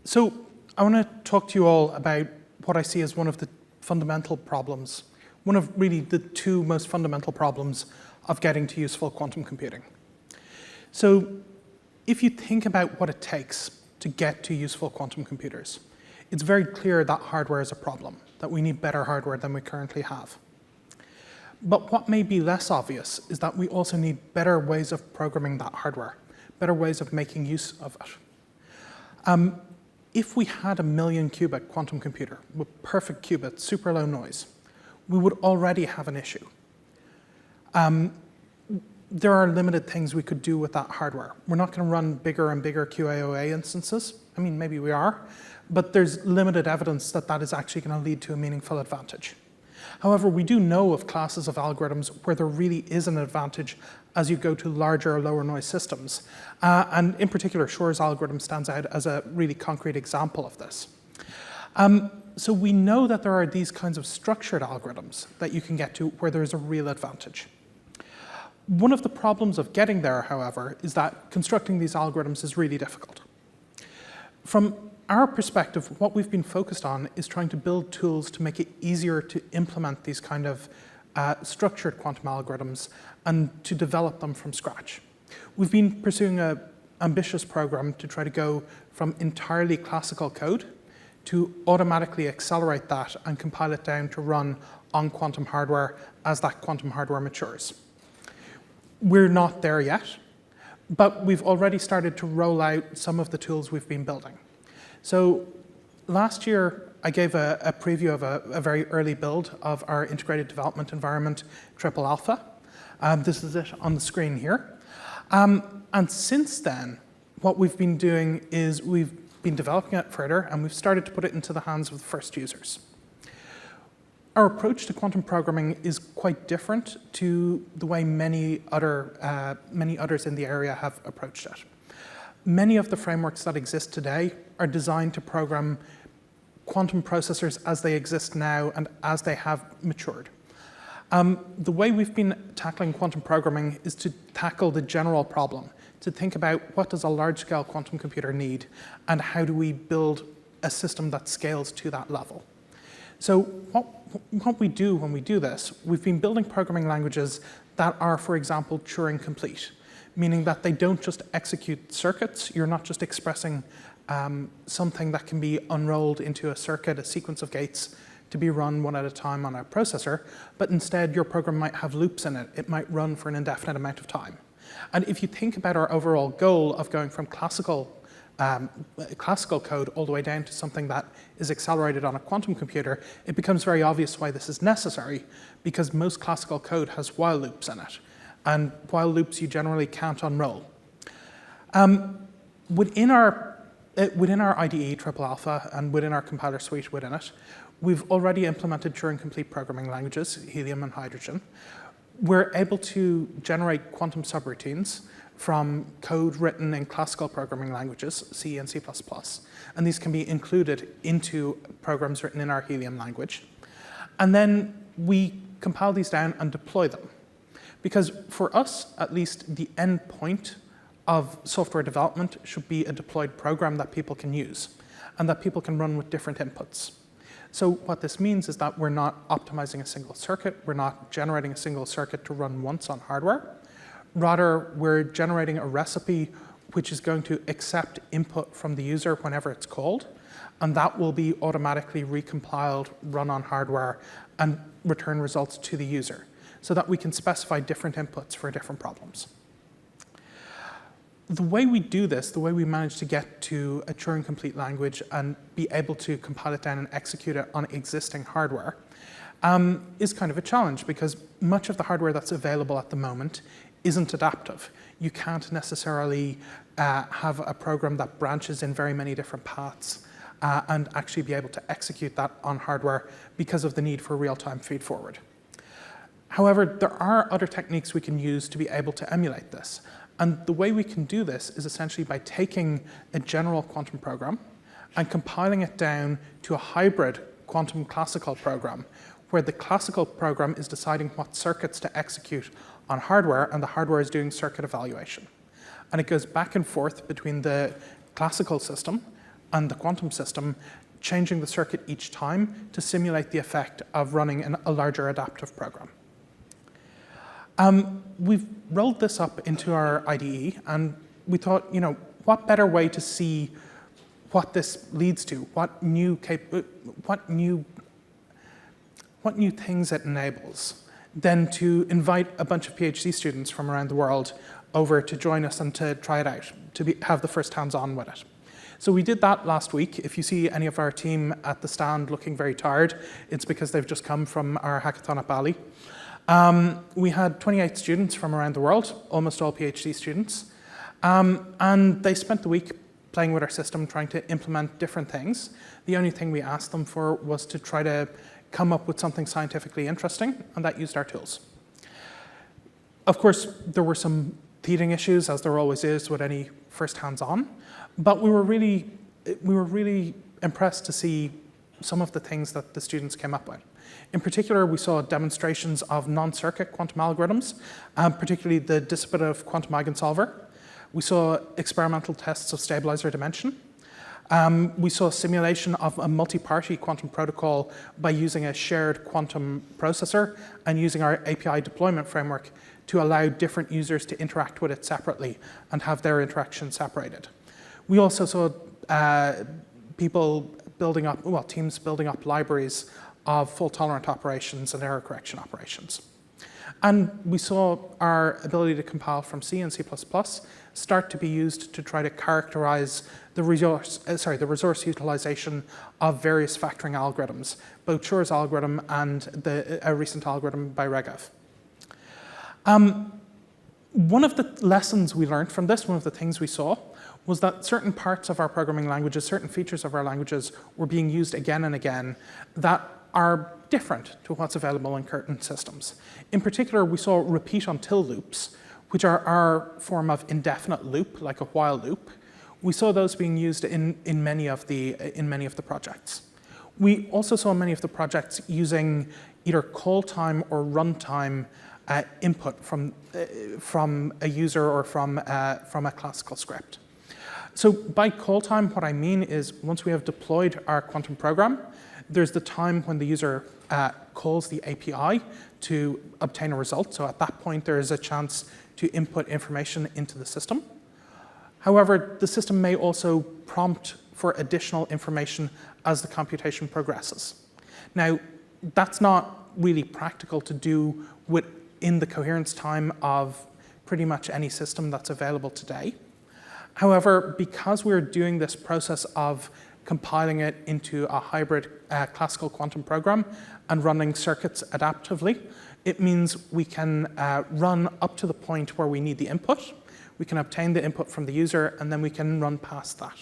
So I want to talk to you all about what I see as one of the fundamental problems, one of really the two most fundamental problems of getting to useful quantum computing. So if you think about what it takes to get to useful quantum computers, it's very clear that hardware is a problem, that we need better hardware than we currently have. But what may be less obvious is that we also need better ways of programming that hardware, better ways of making use of it. If we had a 1,000,000-qubit quantum computer with perfect qubits, super low noise, we would already have an issue. There are limited things we could do with that hardware. We're not going to run bigger and bigger QAOA instances. I mean, maybe we are, but there's limited evidence that that is actually going to lead to a meaningful advantage. However, we do know of classes of algorithms where there really is an advantage as you go to larger, lower noise systems. And in particular, Shor's algorithm stands out as a really concrete example of this. So we know that there are these kinds of structured algorithms that you can get to where there is a real advantage. One of the problems of getting there, however, is that constructing these algorithms is really difficult. From our perspective, what we've been focused on is trying to build tools to make it easier to implement these kind of structured quantum algorithms and to develop them from scratch. We've been pursuing an ambitious program to try to go from entirely classical code to automatically accelerate that and compile it down to run on quantum hardware as that quantum hardware matures. We're not there yet, but we've already started to roll out some of the tools we've been building. So last year, I gave a preview of a very early build of our integrated development environment, Triple Alpha. This is it on the screen here. And since then, what we've been doing is we've been developing it further, and we've started to put it into the hands of the first users. Our approach to quantum programming is quite different to the way many others in the area have approached it. Many of the frameworks that exist today are designed to program quantum processors as they exist now and as they have matured. The way we've been tackling quantum programming is to tackle the general problem, to think about what does a large-scale quantum computer need and how do we build a system that scales to that level. So what we do when we do this, we've been building programming languages that are, for example, Turing complete, meaning that they don't just execute circuits. You're not just expressing something that can be unrolled into a circuit, a sequence of gates to be run one at a time on a processor, but instead your program might have loops in it. It might run for an indefinite amount of time. And if you think about our overall goal of going from classical code all the way down to something that is accelerated on a quantum computer, it becomes very obvious why this is necessary, because most classical code has while loops in it. And while loops you generally can't unroll. Within our IDE, Triple Alpha, and within our compiler suite within it, we've already implemented Turing-complete programming languages, helium and hydrogen. We're able to generate quantum subroutines from code written in classical programming languages, C and C++. And these can be included into programs written in our helium language. And then we compile these down and deploy them. Because for us, at least, the end point of software development should be a deployed program that people can use and that people can run with different inputs. So what this means is that we're not optimizing a single circuit. We're not generating a single circuit to run once on hardware. Rather, we're generating a recipe which is going to accept input from the user whenever it's called, and that will be automatically recompiled, run on hardware, and return results to the user, so that we can specify different inputs for different problems. The way we do this, the way we manage to get to a Turing-complete language and be able to compile it down and execute it on existing hardware is kind of a challenge, because much of the hardware that's available at the moment isn't adaptive. You can't necessarily have a program that branches in very many different paths and actually be able to execute that on hardware because of the need for real-time feed-forward. However, there are other techniques we can use to be able to emulate this. And the way we can do this is essentially by taking a general quantum program and compiling it down to a hybrid quantum classical program, where the classical program is deciding what circuits to execute on hardware, and the hardware is doing circuit evaluation. And it goes back and forth between the classical system and the quantum system, changing the circuit each time to simulate the effect of running a larger adaptive program. We've rolled this up into our IDE, and we thought, what better way to see what this leads to, what new things it enables, than to invite a bunch of PhD students from around the world over to join us and to try it out, to have the first hands-on with it. So we did that last week. If you see any of our team at the stand looking very tired, it's because they've just come from our hackathon at Bali. We had 28 students from around the world, almost all PhD students, and they spent the week playing with our system, trying to implement different things. The only thing we asked them for was to try to come up with something scientifically interesting, and that used our tools. Of course, there were some teething issues, as there always is with any first hands-on, but we were really impressed to see some of the things that the students came up with. In particular, we saw demonstrations of non-circuit quantum algorithms, particularly the dissipative quantum eigensolver. We saw experimental tests of stabilizer dimension. We saw simulation of a multi-party quantum protocol by using a shared quantum processor and using our API deployment framework to allow different users to interact with it separately and have their interaction separated. We also saw teams building up libraries of fault-tolerant operations and error correction operations. And we saw our ability to compile from C and C++ start to be used to try to characterize the resource utilization of various factoring algorithms, both Shor's algorithm and a recent algorithm by Regev. One of the lessons we learned from this, one of the things we saw, was that certain parts of our programming languages, certain features of our languages were being used again and again that are different to what's available in current systems. In particular, we saw repeat until loops, which are our form of indefinite loop, like a while loop. We saw those being used in many of the projects. We also saw many of the projects using either call time or runtime input from a user or from a classical script. So by call time, what I mean is once we have deployed our quantum program, there's the time when the user calls the API to obtain a result. So at that point, there is a chance to input information into the system. However, the system may also prompt for additional information as the computation progresses. Now, that's not really practical to do within the coherence time of pretty much any system that's available today. However, because we're doing this process of compiling it into a hybrid classical quantum program and running circuits adaptively, it means we can run up to the point where we need the input. We can obtain the input from the user, and then we can run past that.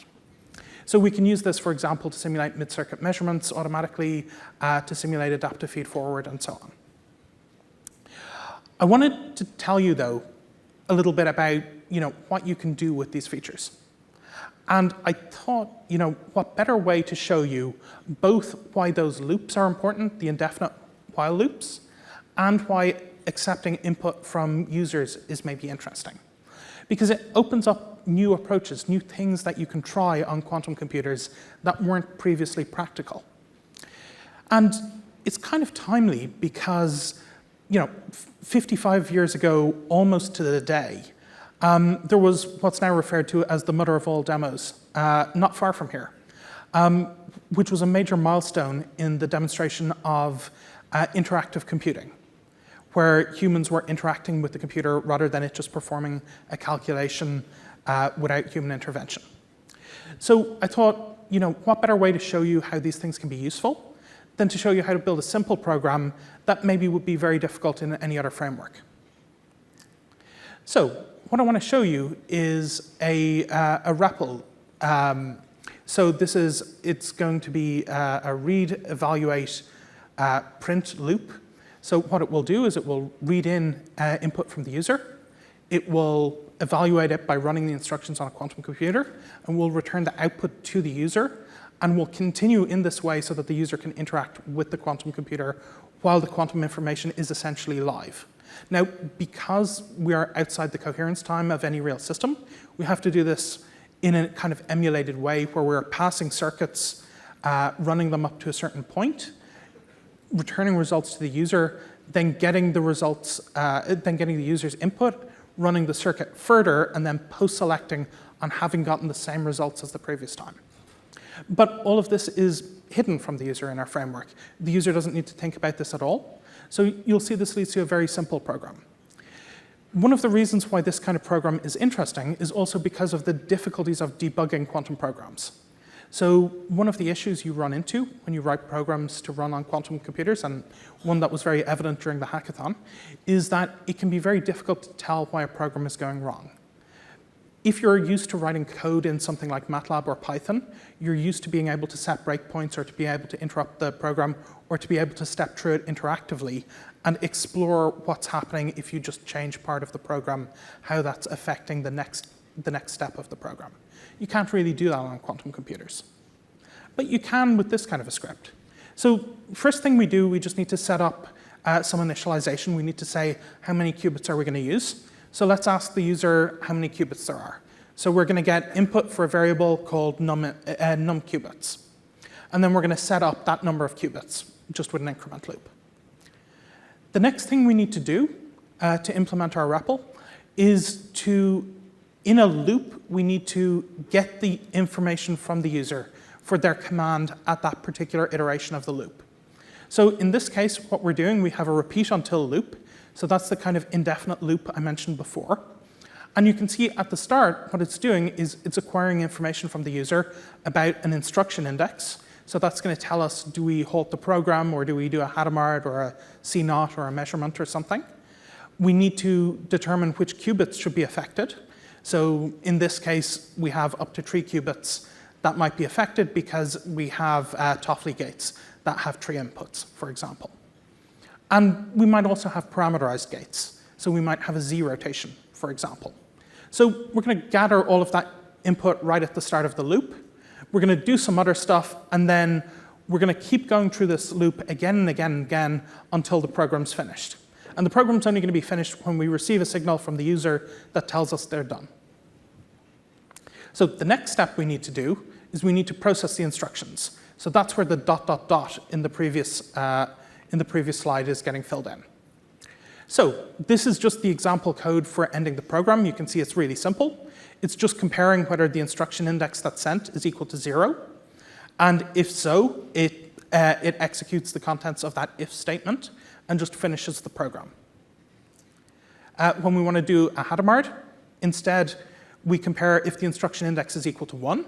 So we can use this, for example, to simulate mid-circuit measurements automatically, to simulate adaptive feed-forward, and so on. I wanted to tell you, though, a little bit about what you can do with these features. And I thought, what better way to show you both why those loops are important, the indefinite while loops, and why accepting input from users is maybe interesting. Because it opens up new approaches, new things that you can try on quantum computers that weren't previously practical. And it's kind of timely because, 55 years ago, almost to the day, there was what's now referred to as the mother of all demos, not far from here, which was a major milestone in the demonstration of interactive computing, where humans were interacting with the computer rather than it just performing a calculation without human intervention. So I thought, what better way to show you how these things can be useful than to show you how to build a simple program that maybe would be very difficult in any other framework. So what I want to show you is a REPL. So it's going to be a read, evaluate, print loop. So what it will do is it will read in input from the user. It will evaluate it by running the instructions on a quantum computer, and will return the output to the user, and will continue in this way so that the user can interact with the quantum computer while the quantum information is essentially live. Now, because we are outside the coherence time of any real system, we have to do this in a kind of emulated way where we're passing circuits, running them up to a certain point, returning results to the user, then getting the results, then getting the user's input, running the circuit further, and then post-selecting on having gotten the same results as the previous time. But all of this is hidden from the user in our framework. The user doesn't need to think about this at all. So you'll see this leads to a very simple program. One of the reasons why this kind of program is interesting is also because of the difficulties of debugging quantum programs. So one of the issues you run into when you write programs to run on quantum computers, and one that was very evident during the hackathon, is that it can be very difficult to tell why a program is going wrong. If you're used to writing code in something like MATLAB or Python, you're used to being able to set breakpoints or to be able to interrupt the program or to be able to step through it interactively and explore what's happening if you just change part of the program, how that's affecting the next step of the program. You can't really do that on quantum computers. But you can with this kind of a script. So first thing we do, we just need to set up some initialization. We need to say how many qubits are we going to use. So let's ask the user how many qubits there are. So we're going to get input for a variable called num qubits. And then we're going to set up that number of qubits just with an increment loop. The next thing we need to do to implement our REPL is to, in a loop, we need to get the information from the user for their command at that particular iteration of the loop. So in this case, what we're doing, we have a repeat until loop. So that's the kind of indefinite loop I mentioned before. And you can see at the start, what it's doing is it's acquiring information from the user about an instruction index. So that's going to tell us, do we halt the program, or do we do a Hadamard, or a C0, or a measurement, or something? We need to determine which qubits should be affected. So in this case, we have up to 3 qubits that might be affected because we have Toffoli gates that have 3 inputs, for example. And we might also have parameterized gates. So we might have a Z rotation, for example. So we're going to gather all of that input right at the start of the loop. We're going to do some other stuff, and then we're going to keep going through this loop again and again and again until the program's finished. And the program's only going to be finished when we receive a signal from the user that tells us they're done. So the next step we need to do is we need to process the instructions. So that's where the ... in the previous slide is getting filled in. So this is just the example code for ending the program. You can see it's really simple. It's just comparing whether the instruction index that's sent is equal to 0. And if so, it executes the contents of that if statement and just finishes the program. When we want to do a Hadamard, instead, we compare if the instruction index is equal to 1.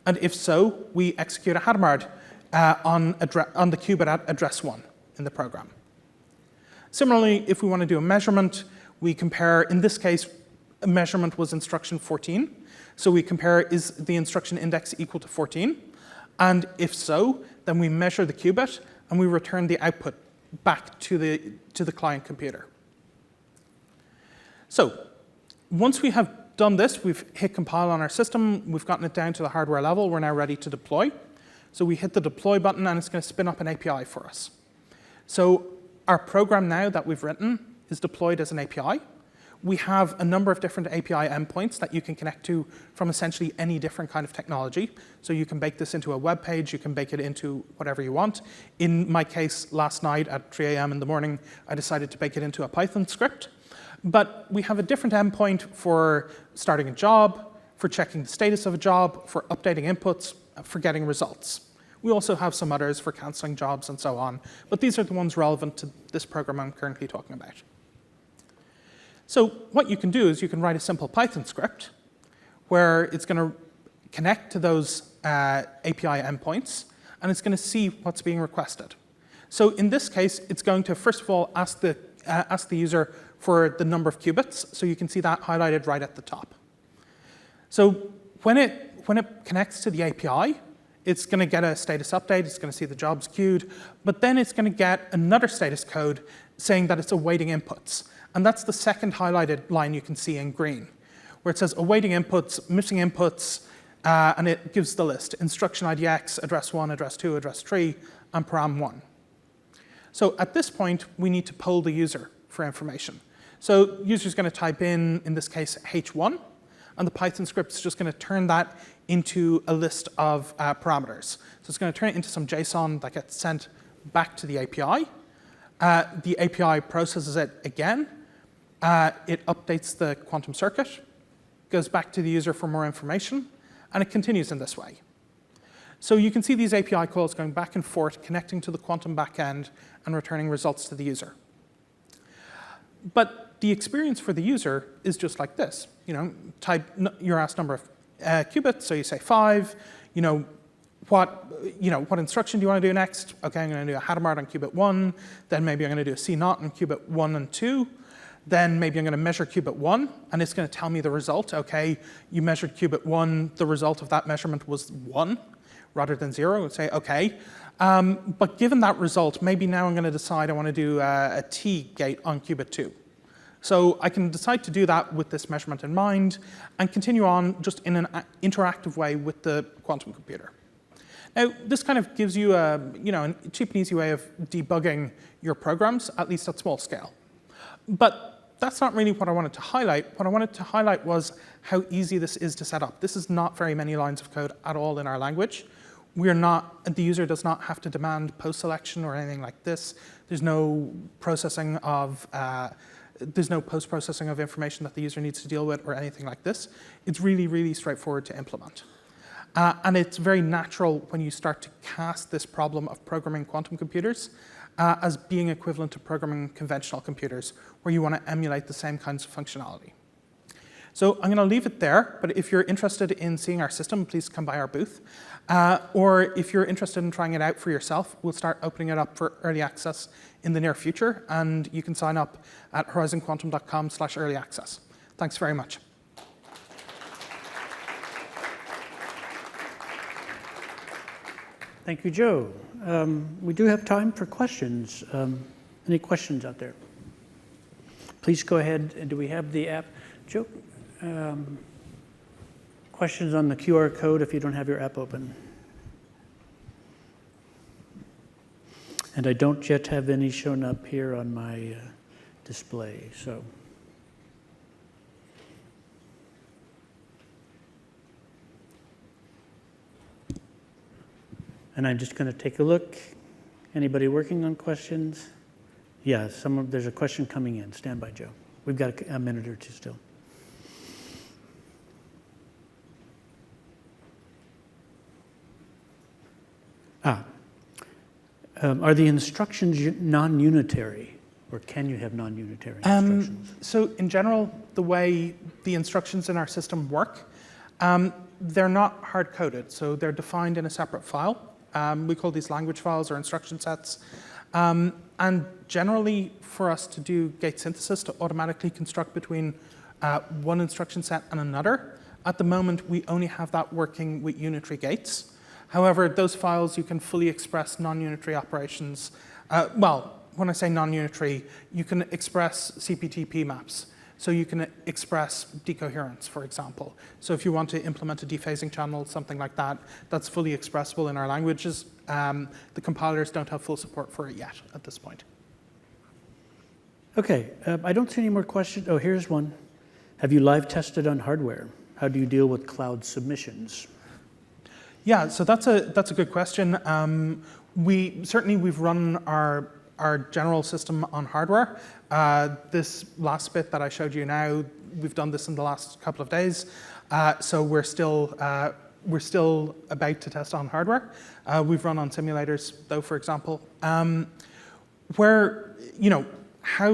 And if so, we execute a Hadamard on the qubit at address 1 in the program. Similarly, if we want to do a measurement, we compare, in this case, a measurement was instruction 14. So we compare, is the instruction index equal to 14? And if so, then we measure the qubit and we return the output back to the client computer. So once we have done this, we've hit compile on our system, we've gotten it down to the hardware level, we're now ready to deploy. So we hit the deploy button and it's going to spin up an API for us. So our program now that we've written is deployed as an API. We have a number of different API endpoints that you can connect to from essentially any different kind of technology. So you can bake this into a web page, you can bake it into whatever you want. In my case, last night at 3 a.m. in the morning, I decided to bake it into a Python script. But we have a different endpoint for starting a job, for checking the status of a job, for updating inputs, for getting results. We also have some others for canceling jobs and so on. But these are the ones relevant to this program I'm currently talking about. So what you can do is you can write a simple Python script where it's going to connect to those API endpoints, and it's going to see what's being requested. So in this case, it's going to, first of all, ask the user for the number of qubits. So you can see that highlighted right at the top. So when it connects to the API, it's going to get a status update. It's going to see the jobs queued. But then it's going to get another status code saying that it's awaiting inputs. And that's the second highlighted line you can see in green, where it says awaiting inputs, missing inputs, and it gives the list: instruction IDX, address 1, address 2, address 3, and param 1. So at this point, we need to poll the user for information. So the user's going to type in this case, H1, and the Python script is just going to turn that into a list of parameters. So it's going to turn it into some JSON that gets sent back to the API. The API processes it again. It updates the quantum circuit, goes back to the user for more information, and it continues in this way. So you can see these API calls going back and forth, connecting to the quantum backend and returning results to the user. But the experience for the user is just like this. Type your asked number of qubits, so you say 5. What instruction do you want to do next? Okay, I'm going to do a Hadamard on qubit 1. Then maybe I'm going to do a C0 on qubit 1 and 2. Then maybe I'm going to measure qubit 1, and it's going to tell me the result. Okay, you measured qubit 1. The result of that measurement was 1 rather than 0. I'd say, okay. But given that result, maybe now I'm going to decide I want to do a T gate on qubit 2. So I can decide to do that with this measurement in mind and continue on just in an interactive way with the quantum computer. Now, this kind of gives you a cheap and easy way of debugging your programs, at least at small scale. But that's not really what I wanted to highlight. What I wanted to highlight was how easy this is to set up. This is not very many lines of code at all in our language. The user does not have to demand post-selection or anything like this. There's no processing of there's no post-processing of information that the user needs to deal with or anything like this. It's really, really straightforward to implement. And it's very natural when you start to cast this problem of programming quantum computers as being equivalent to programming conventional computers, where you want to emulate the same kinds of functionality. So I'm going to leave it there, but if you're interested in seeing our system, please come by our booth. Or if you're interested in trying it out for yourself, we'll start opening it up for early access in the near future, and you can sign up at horizonquantum.com/early access. Thanks very much. Thank you, Joe. We do have time for questions. Any questions out there? Please go ahead. And do we have the app? Joe, questions on the QR code if you don't have your app open. And I don't yet have any shown up here on my display, so. And I'm just going to take a look. Anybody working on questions? Yeah, there's a question coming in. Stand by, Joe. We've got a minute or two still. Are the instructions non-unitary, or can you have non-unitary instructions? So in general, the way the instructions in our system work, they're not hard-coded, so they're defined in a separate file. We call these language files or instruction sets. And generally, for us to do gate synthesis to automatically construct between one instruction set and another, at the moment, we only have that working with unitary gates. However, those files, you can fully express non-unitary operations. Well, when I say non-unitary, you can express CPTP maps. So you can express decoherence, for example. So if you want to implement a dephasing channel, something like that, that's fully expressible in our languages. The compilers don't have full support for it yet at this point. Okay, I don't see any more questions. Oh, here's one. Have you live tested on hardware? How do you deal with cloud submissions? Yeah, so that's a good question. We've run our general system on hardware. This last bit that I showed you now, we've done this in the last couple of days. So we're still about to test on hardware. We've run on simulators, though, for example. How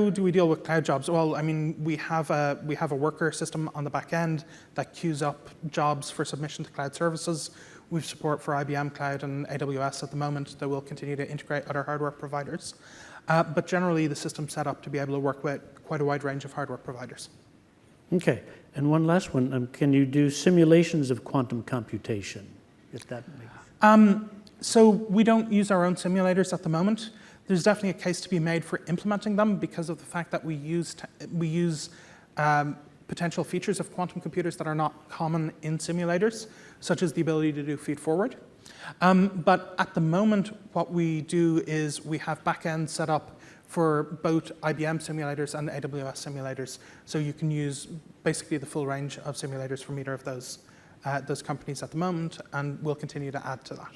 do we deal with cloud jobs? Well, I mean, we have a worker system on the back end that queues up jobs for submission to cloud services. We have support for IBM Cloud and AWS at the moment, that will continue to integrate other hardware providers. But generally, the system's set up to be able to work with quite a wide range of hardware providers. Okay, and one last one. Can you do simulations of quantum computation, if that makes So we don't use our own simulators at the moment. There's definitely a case to be made for implementing them because of the fact that we use potential features of quantum computers that are not common in simulators, such as the ability to do feed-forward. But at the moment, what we do is we have backends set up for both IBM simulators and AWS simulators. So you can use basically the full range of simulators from either of those companies at the moment, and we'll continue to add to that.